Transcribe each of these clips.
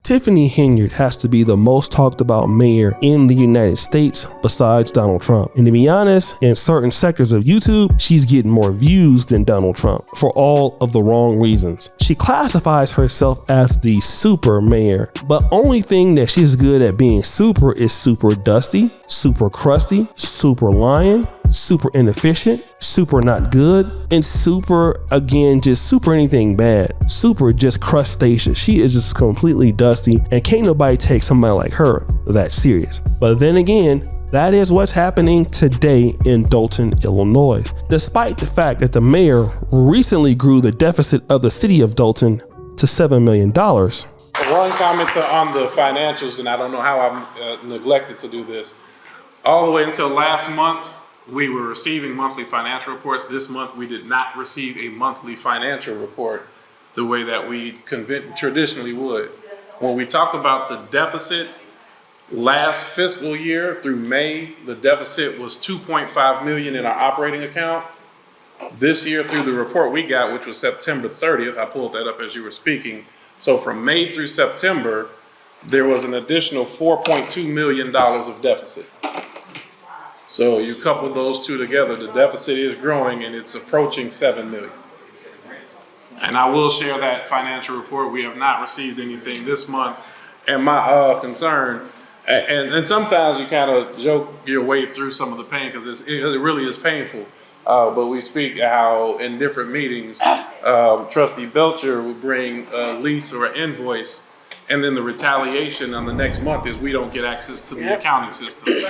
Tiffany Henyard has to be the most talked about mayor in the United States besides Donald Trump. And to be honest, in certain sectors of YouTube, she's getting more views than Donald Trump for all of the wrong reasons. She classifies herself as the super mayor, but only thing that she's good at being super is super dusty, super crusty, super lying, super inefficient, super not good, and super, again, just super anything bad. Super just crustaceous. She is just completely dusty, and can't nobody take somebody like her that serious. But then again, that is what's happening today in Dolton, Illinois. Despite the fact that the mayor recently grew the deficit of the city of Dolton to $7 million. One comment on the financials, and I don't know how I neglected to do this. All the way until last month, we were receiving monthly financial reports. This month, we did not receive a monthly financial report the way that we traditionally would. When we talk about the deficit, last fiscal year through May, the deficit was $2.5 million in our operating account. This year, through the report we got, which was September 30th, I pulled that up as you were speaking. So from May through September, there was an additional $4.2 million of deficit. So you couple those two together, the deficit is growing and it's approaching 7 million. And I will share that financial report. We have not received anything this month. And my concern, and sometimes you kind of joke your way through some of the pain because it really is painful. But we speak how in different meetings, Trustee Belcher will bring a lease or an invoice, and then the retaliation on the next month is we don't get access to the accounting system.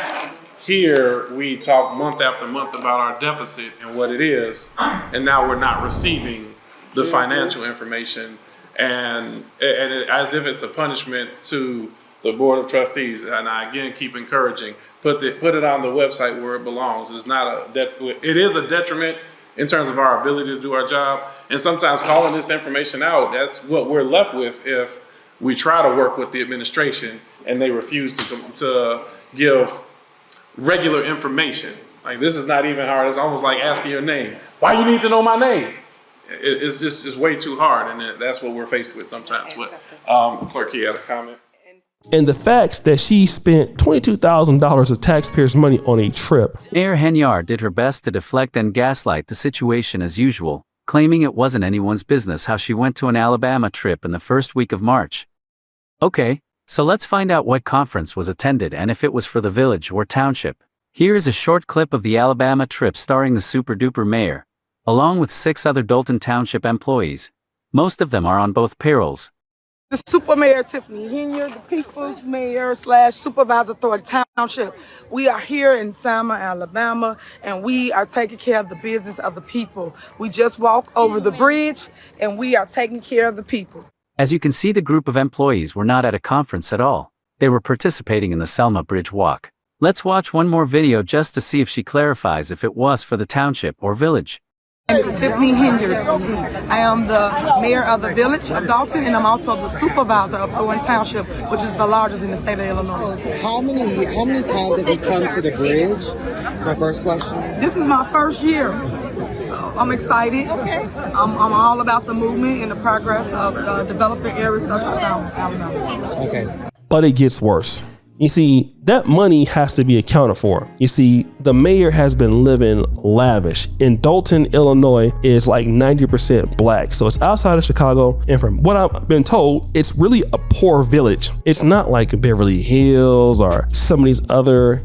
Here, we talk month after month about our deficit and what it is, and now we're not receiving the financial information, and as if it's a punishment to the Board of Trustees. And I again keep encouraging, put it on the website where it belongs. It's not it is a detriment in terms of our ability to do our job, and sometimes calling this information out, that's what we're left with if we try to work with the administration and they refuse to give regular information. Like, this is not even hard. It's almost like asking your name. Why you need to know my name? It's way too hard, and that's what we're faced with sometimes. But Clerk, he had a comment. And the facts that she spent $22,000 of taxpayers' money on a trip. Mayor Henyard did her best to deflect and gaslight the situation as usual, claiming it wasn't anyone's business how she went to an Alabama trip in the first week of March. Okay, so let's find out what conference was attended and if it was for the village or township. Here is a short clip of the Alabama trip starring the super-duper mayor, along with 6 other Dolton Township employees. Most of them are on both payrolls. The Super Mayor Tiffany Henyard, the People's Mayor / Supervisor for the Township. We are here in Selma, Alabama, and we are taking care of the business of the people. We just walked over the bridge, and we are taking care of the people. As you can see, the group of employees were not at a conference at all. They were participating in the Selma Bridge Walk. Let's watch one more video just to see if she clarifies if it was for the township or village. I'm Tiffany Henyard. I am the mayor of the village of Dolton, and I'm also the supervisor of Dolton Township, which is the largest in the state of Illinois. How many times have you come to the bridge? That's my first question. This is my first year, so I'm excited. I'm all about the movement and the progress of developing areas such as Selma, Alabama. Okay. But it gets worse. You see, that money has to be accounted for. You see, the mayor has been living lavish. In Dolton, Illinois is like 90% black. So it's outside of Chicago. And from what I've been told, it's really a poor village. It's not like Beverly Hills or some of these other,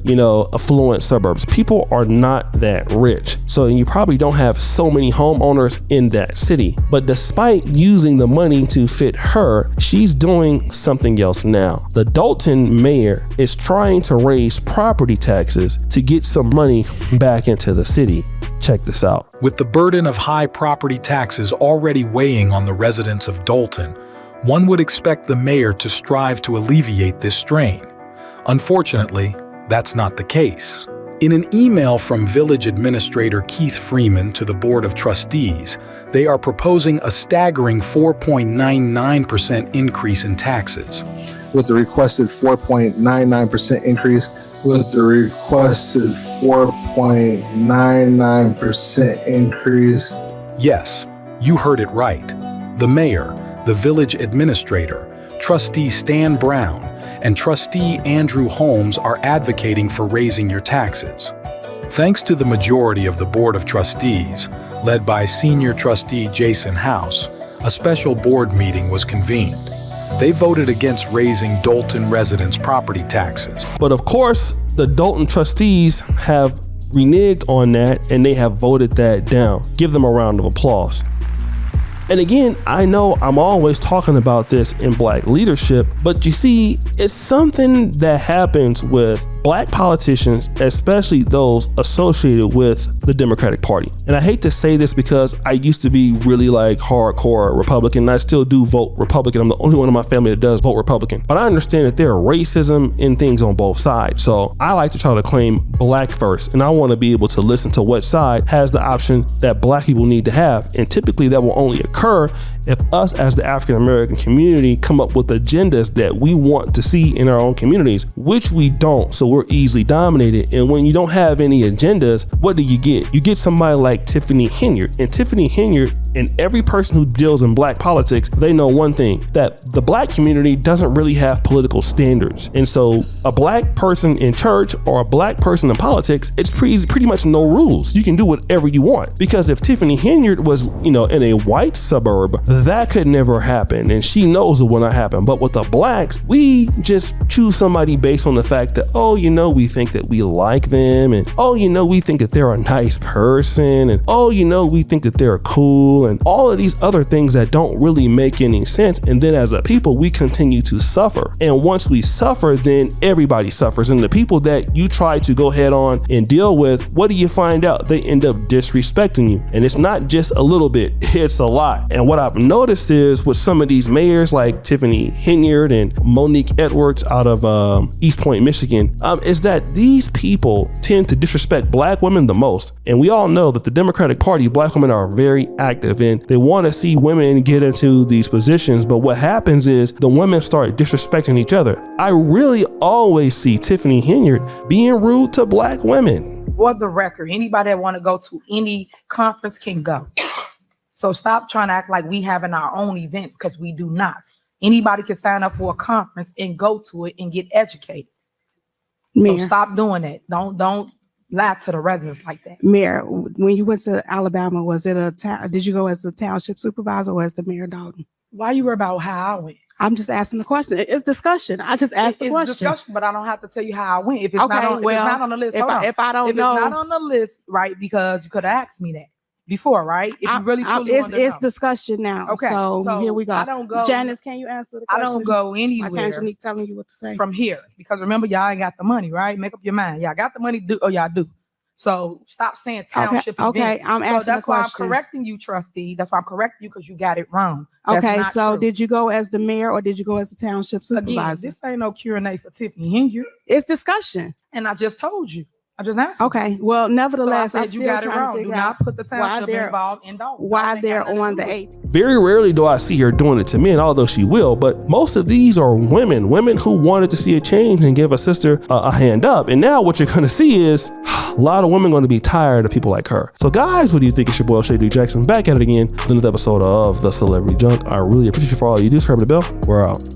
affluent suburbs. People are not that rich. So you probably don't have so many homeowners in that city. But despite using the money to fit her, she's doing something else now. The Dolton mayor is trying to raise property taxes to get some money back into the city. Check this out. With the burden of high property taxes already weighing on the residents of Dolton, one would expect the mayor to strive to alleviate this strain. Unfortunately, that's not the case. In an email from Village Administrator Keith Freeman to the Board of Trustees, they are proposing a staggering 4.99% increase in taxes. With the requested 4.99% increase, with the requested 4.99% increase. Yes, you heard it right. The mayor, the village administrator, Trustee Stan Brown and Trustee Andrew Holmes are advocating for raising your taxes. Thanks to the majority of the Board of Trustees, led by Senior Trustee Jason House, a special board meeting was convened. They voted against raising Dolton residents' property taxes. But of course, the Dolton trustees have reneged on that and they have voted that down. Give them a round of applause. And again, I know I'm always talking about this in Black leadership, but you see, it's something that happens with Black politicians, especially those associated with the Democratic Party. And I hate to say this because I used to be really like hardcore Republican, and I still do vote Republican. I'm the only one in my family that does vote Republican. But I understand that there are racism and things on both sides. So I like to try to claim Black first, and I want to be able to listen to what side has the option that Black people need to have. And typically that will only occur if us as the African American community come up with agendas that we want to see in our own communities, which we don't. So we're easily dominated. And when you don't have any agendas, what do? You get somebody like Tiffany Henyard. And Tiffany Henyard and every person who deals in Black politics, they know one thing, that the Black community doesn't really have political standards. And so a Black person in church or a Black person in politics, it's pretty much no rules. You can do whatever you want. Because if Tiffany Henyard was, in a white suburb, that could never happen. And she knows it will not happen. But with the Blacks, we just choose somebody based on the fact that, we think that we like them. And, we think that they're a nice person. And, we think that they're cool. And all of these other things that don't really make any sense. And then as a people, we continue to suffer. And once we suffer, then everybody suffers. And the people that you try to go head on and deal with, what do you find out? They end up disrespecting you. And it's not just a little bit, it's a lot. And what I've noticed is with some of these mayors like Tiffany Henyard and Monique Edwards out of East Point, Michigan, is that these people tend to disrespect Black women the most. And we all know that the Democratic Party, Black women are very active and they want to see women get into these positions. But what happens is the women start disrespecting each other. I really always see Tiffany Henyard being rude to Black women. For the record, anybody that want to go to any conference can go. So stop trying to act like we having our own events, because we do not. Anybody can sign up for a conference and go to it and get educated. Mayor, so stop doing that. Don't lie to the residents like that. Mayor, when you went to Alabama, was it did you go as a township supervisor or as the mayor Dolton? Why you worry about how I went? I'm just asking the question. It's discussion. I just asked the question. It's discussion, but I don't have to tell you how I went. If it's okay, not on, well, if it's not on the list, if I don't if know, it's not on the list, right? Because you could have asked me that before, right? If you really truly it's discussion now. Okay, so here we go. I don't go. Janice, can you answer the question? I don't go anywhere. My Angelique telling you what to say from here, because remember, y'all ain't got the money, right? Make up your mind. Y'all got the money, y'all do. So stop saying township event. Okay, I'm asking the question. So that's why I'm correcting you, trustee. That's why I'm correcting you, because you got it wrong. Okay, so true. Did you go as the mayor or did you go as the township supervisor? Again, this ain't no Q&A for Tiffany Henyard. It's discussion. And I just told you. I just answered. Okay, well, nevertheless, so I said you got it wrong. Do not put the township involved in Dolton. Why they're on the 8th. Very rarely do I see her doing it to men, although she will, but most of these are women who wanted to see a change and give a sister a hand up. And now what you're going to see is a lot of women going to be tired of people like her. So guys, what do you think? It's your boy Shady Jackson back at it again with another episode of The Celebrity Junk. I really appreciate you for all you do. Subscribe to the bell. We're out.